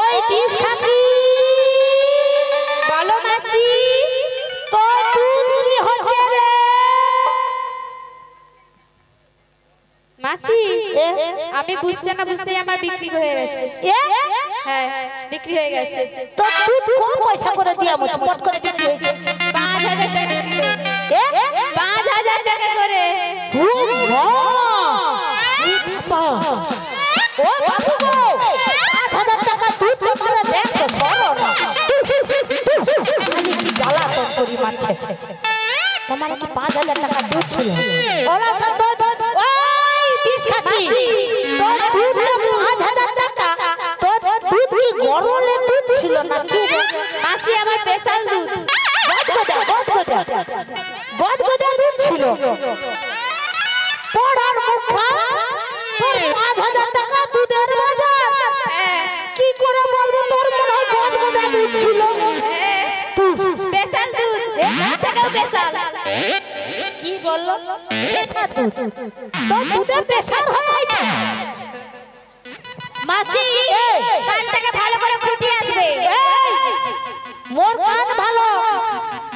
ওই বিষ খাকি বলো মাসি, তো দুধ কি হচ্ছে রে? মাসি, এ, আমি বুঝতে না বুঝতেই আমার বিক্রি হয়ে গেছে। এ, হ্যাঁ, বিক্রি হয়ে গেছে। তো দুধ কম পয়সা করে দিয়া মুছ পট করে বিক্রি হয়েছে। 5000 টাকা কিলো। এ 5000 টাকা করে। ও মা, এই বাবা, ও বাবু গো, 5000 টাকা দুধ তোমরা দেখছো, সরো না, খালি কি জ্বালাতন করি মারছে। তোমার কি 5000 টাকা দুধ ছিল? ওরা তো ওই বিষ খাকি তোর দুধ 5000 টাকা, তোর দুধ কি গরলে দুধ ছিল না কি রে? মাসি, আমার স্পেশাল দুধ। গদগদা দুধ ছিল। পড়ার মুখা, তোর 5000 টাকা দুধের বাজার, হ্যাঁ, কি করে বলবো তোর মনে হয় গদগদা দুধ ছিল? স্পেশাল দুধ। টাকাও স্পেশাল। কি বললো? প্রেসার দুধ, তোর দুধে প্রেসার হয়েছে। মাসি, কানটাকে ভালো করে ফুটিয়ে আসবে। মোর কান ভালো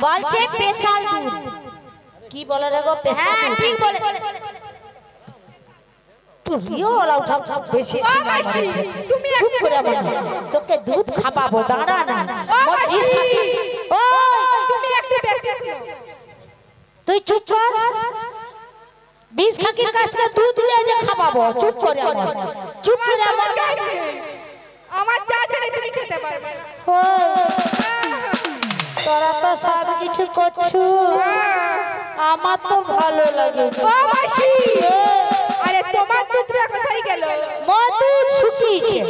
বলছে স্পেশাল দুধ। কি বলে রে গো? প্রেসার হ্যাঁ ঠিক বলে। তুইও ওলা উঠা বেশি ও মাসি, তুমি চুপ একটা করে বসে, তোকে দুধ খাওয়াবো, দাঁড়া না। ও মোর মাসি, বিষ খাকি। ওই, তুমি একটু বেশি ছিল। তুই চুপ কর, বিষ খাকির কাছে দুধ নিয়ে যে খাওয়াবো চুপ করে চুপ করে আমার যা জানি তুমি খেতে পারবে না। তোরা তো সব কিছু করছো, আমার তো ভালো লাগে। ও মাসি, আরে তোমার দুধটা কোথায় গেল? মধু শুকিয়েছে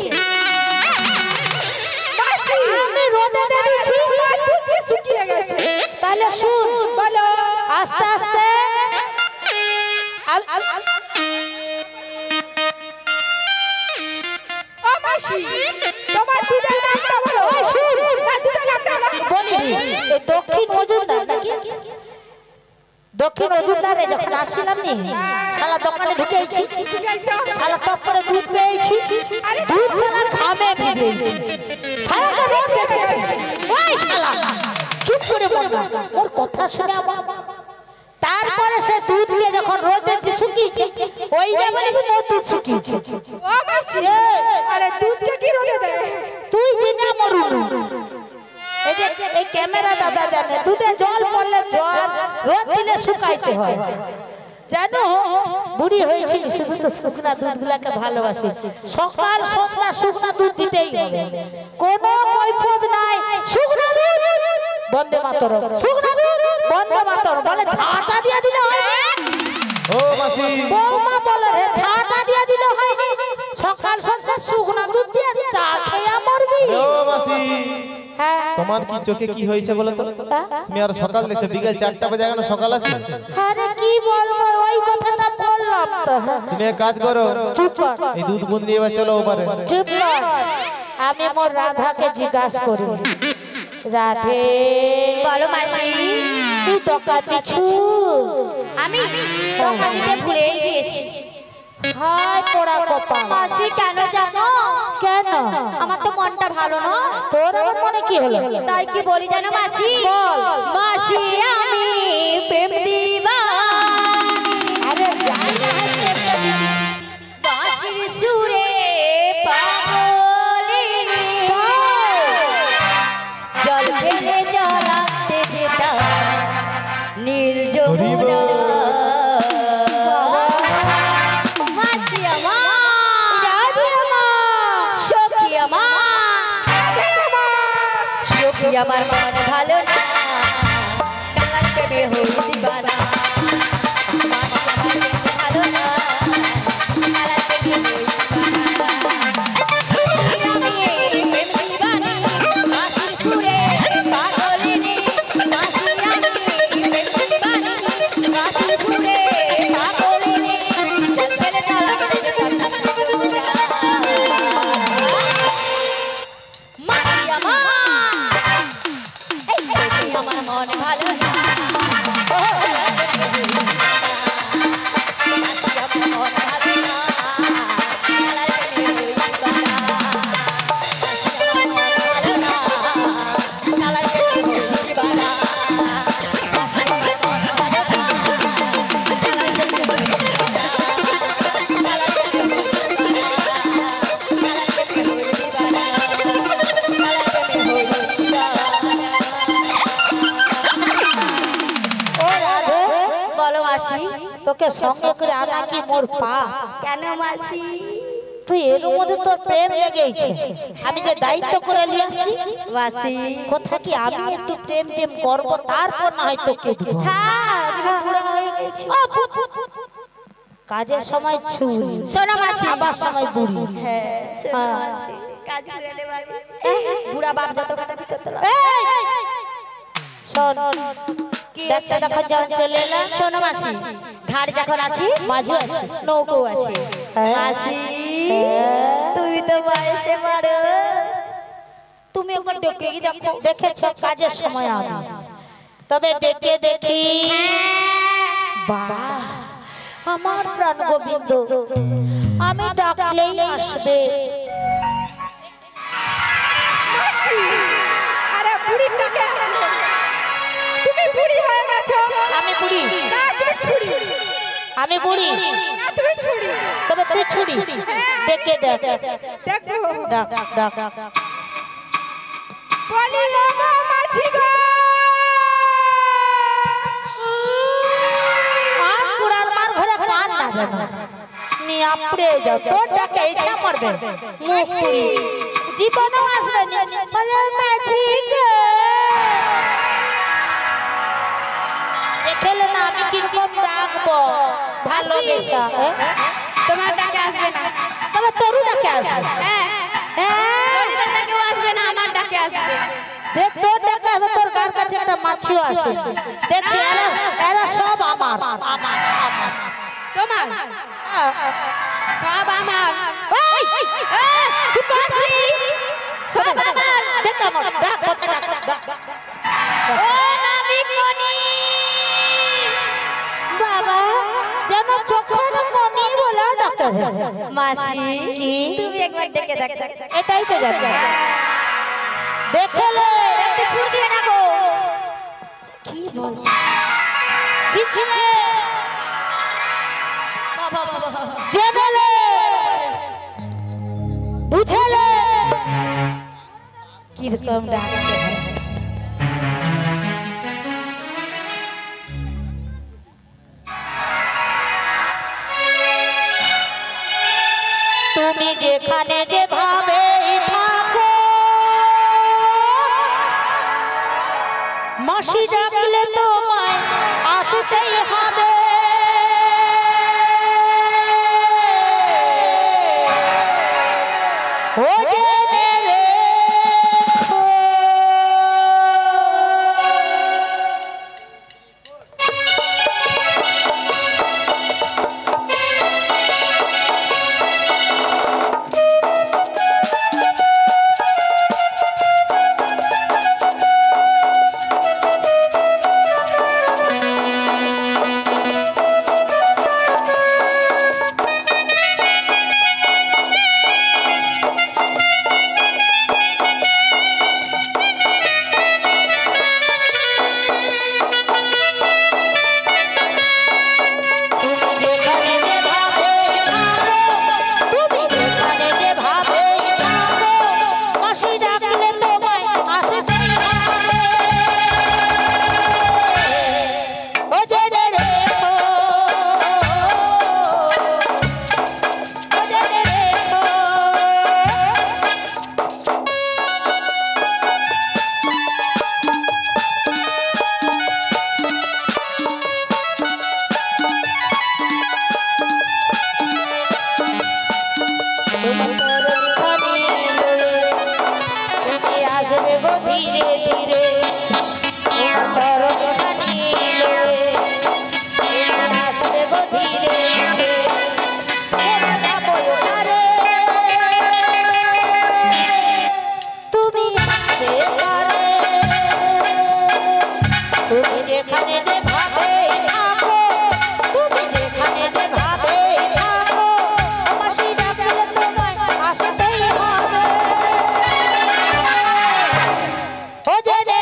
মাসি, আমি রোদে দিয়েছি, তোমার দুধ কি শুকিয়ে গেছে? তাহলে শুন, বলো। আস্তে আস্তে ও মাসি, তোমার দুধের নামটা বলো। না, দুধের নামটা বলো। বলি এই দক্ষিণ মজুমদার নাকি, দক্ষিণ মজুমদারে যখন আসছিলাম নি শালা দোকানে ঢুকেছি, শালা টপ করে দুধ পেয়েছি, দুধ শালা খামে ভিজেছি, শালা তো রোদ দেখেছি। ওই শালা চুপ করে বলবা, ওর কথা শুনে আমার। তারপরে সে দুধকে যখন রোদে শুকিয়েছে, ওই বলে দুধ শুকিয়েছে। ও মাসি, আরে দুধকে কি রোদে দেয়? তুই চিনা মরুনু, এই যে এই ক্যামেরা দাদা জানে, দুধে জল পড়লে জল রোদ দিলে শুকাইতে হয়। জানো বুড়ি হয়েছি শুধু তো শুকনা দুধগুলাকে ভালোবাসি, সকাল সন্ধ্যা শুকনা দুধ দিতেই হবে, কোনো কৈফিয়ত নাই। শুকনা দুধ বন্দে মাতরম, শুকনা দুধ বন্দে মাতরম বলে ঝাঁটা দিয়ে দিলে হয়। ও মাসি, বৌমা বলে রে ঝাঁটা দিয়ে দিলে হয়, সকাল সন্ধ্যা শুকনা দুধ দিয়ে চা খেয়ে মরবি। ও মাসি, হ্যাঁ তোমার কি চোখে কি হয়েছে বলো তো? তুমি আর সকাল দেখছো, বিকেল 4টা বাজে এখন সকাল আছে। আরে কি বলবো, ওই কথাটা বললাম তো। তুমি এক কাজ করো, চুপ কর, এই দুধ বুন নিয়ে এবার চলো ওপারে। চুপ কর। আমি মোর রাধাকে জিজ্ঞাসা করি, রাধে বলো মাসি। তুই দোকান দিছু? আমি দোকান দিতে ভুলেই গিয়েছি। হায় পোড়া কপাল। মাসি কেন জানো? কেন? আমার তো মনটা ভালো না। তোর আমার মনে কি হলো? তাই কি বলি জানো মাসি? বল। মাসি আমি প্রেম দিবা, আরে যাই না বাঁশির সুরে পাগলিনী, জল ফেলে জলাতে যেতাম নীল যমুনা। মাসি আমার, রাধে আমার, সখী আমার, সখী আমার মন ভালো না, কালার প্রেমে হই দিবানা। মাসি আমার মন ভালো না, কালার প্রেমে হই দিবানা। আমি প্রেম দিবানি, বাঁশির সুরে পাগলিনী। মাসি আমি প্রেম দিবানি, বাঁশির সুরে পাগলিনী। জল ফেলে জলাতে যেতাম নীল যমুনা। মাসি আমার, এই সখী আমার মন ভালো না, মাসি আমার মন ভালো না, কালার প্রেমে হই দিবানা। মাসি আমার মন ভালো না, কালার প্রেমে হই দিবানা। মাসি আমার মন ভালো না, কালার প্রেমে হই দিবানা। কালার প্রেমে হই দিবানা, কালার প্রেমে হই দিবানা, কালার প্রেমে হই দিবানা। ও রাধে, বলো মাসি। তোকে সঙ্গে করে আনা কি মোর পা? কেন মাসি? তুই এর মধ্যে তোর প্রেম লেগেছে, আমি যে দায়িত্ব করে নিয়ে আসছি, মাসি কথা কি আমি একটু প্রেম টেম করবো, তারপর না হয় তোকে দিব। হ্যাঁ, তুমি বুড়ো হয়ে গেছো। কাজের সময় ছুরি, শোনো মাসি, আবার সময় বুড়ি। হ্যাঁ শোনো হ্যাঁ। মাসি, কাজ করে এলে বাড়ি। বুড়া বাপ যত কাটাবি তত লাভ। এই, শোন, দেখছো দেখো যখন চলে এলাম, শোনো মাসি, ঘাট যখন আছি মাঝে আছে, নৌকো আছে। হ্যাঁ। মাসি তুমি তো বয়সে বড়, তুমি একবার ডেকে কি দেখো। দেখেছো কাজের সময় আমি, তবে ডেকে দেখি বাহ আমার প্রাণ গোবিন্দ, আমি ডাকলেই আসবে। মাসি, আরে বুড়ির টাকে আসলে। তুমি বুড়ি হয়ে গেছো। আমি বুড়ি, না তুমি ছুরি। আমি বুড়ি, না তুমি ছুরি। তবে তুই ছুরি, ডেকে দেখ, দেখো ডাক ডাক ডাক। বলি ও গো মাঝি গো, আর পুরার মার ঘরে কান জানো নি আপড়ে যাও তোর ডাকে ইচ্ছা করবে মাসি জীবনও আসবে না বলে মাঝি গো দেখলে না আমি কিরকম ডাকবো ভালোবেসা তোমার ডাকে আসবে না। তবে তোরও ডাকে আসবে হ্যাঁ হ্যাঁ তোমার ডাকেও আসবে না, আমার ডাকে আসবে। দেখ তোর ডাকে হবে তোর গার কাছে একটা মাছিও আসে দেখছি এরা এরা সব আমার আমার আমার তোমার সব আমার। এই চুপ মাসি, সব আমার। দেখ আমার ডাক কথা ডাক ডাক ও নাবিকমণি, বাবা যেন চোখের মনি বলে ডাকে মাসি কি? তুমি একবার ডেকে দেখো এটাই তো জানি দেখলে একটু সুর দিয়ে ডাকো কি বল শিখলে বাবা বাবা জেনেলে বুঝলে কিরকম ডাকে তুমি যেখানে যেভাবে থাকো মাসি ডাকলে তোমায় আসতেই হবে ও জেনে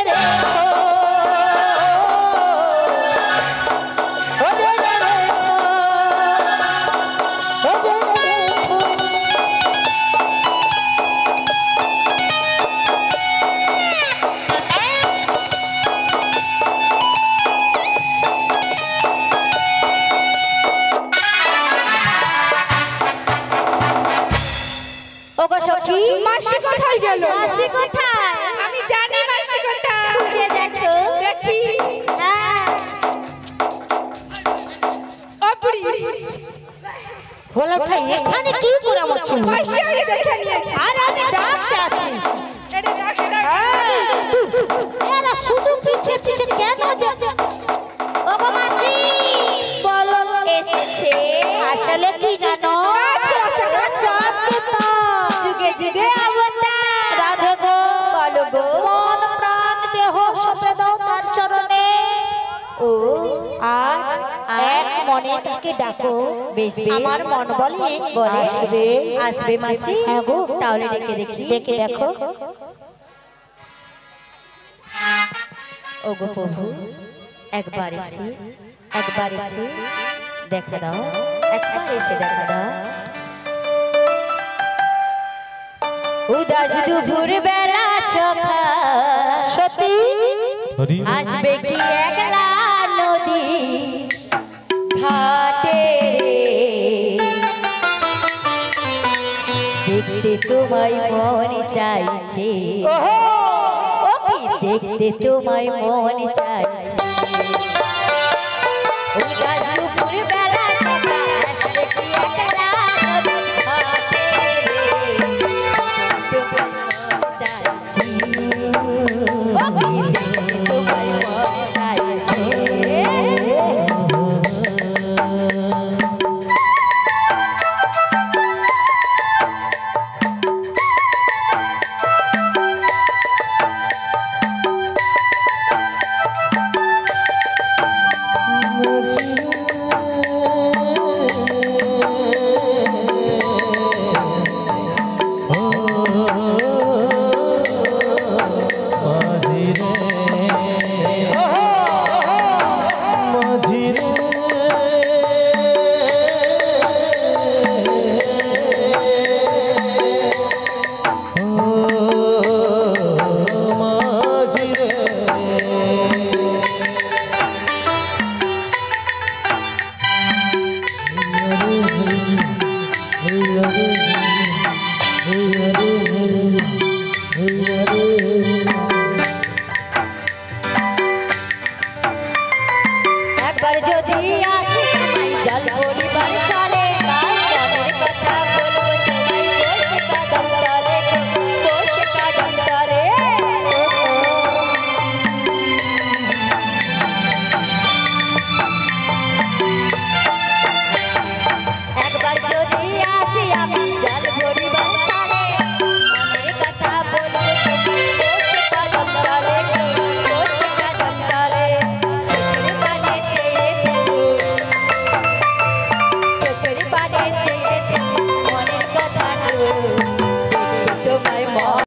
রেখো। ওগো সখী মাসি কোথায় গেল? মাসি কোথায়? আমি জানি মাসি কোথায়। খুঁজে দেখো দেখি। হ্যাঁ ও বুড়ি, বলে ভাই এখানে কি করে আমার ছিল মাসি আগে দেখে নিয়েছে। আরে আমি ডাকতে আসি এটা ডাক ডাক। এরা শুধু পিছে পিছে কেন যাচ্ছে ওগো মাসি বলো এসেছে আসলে কি জানো কাজ করছে, কাজ করছে। যুগে যুগে অবতার রাধে গো বলো গো মন প্রাণ দেহ সঁপে দাও তার চরণে ও আর এক মনে থেকে ডাকো বেশ বেশ আমার মন বলে বলে আসবে আসবে মাসি হ্যাঁ গো তাহলে ডেকে দেখি ডেকে দেখো ওগো প্রভু একবার এসে দেখা দাও একবার এসে দেখা দাও উদাস দুপুর বেলা সখা সতী আসবে কি একলা নদী ঘাটে রে তোমায় মন চাইছে ও কি দেখতে তোমায় মন চাইছে ওই গাছগুলোর বেলা সকাল আসলে কি একলা নদী ঘাটে রে তোমায় চাইছি ও কি দেখতে তোমায় মন চাইছে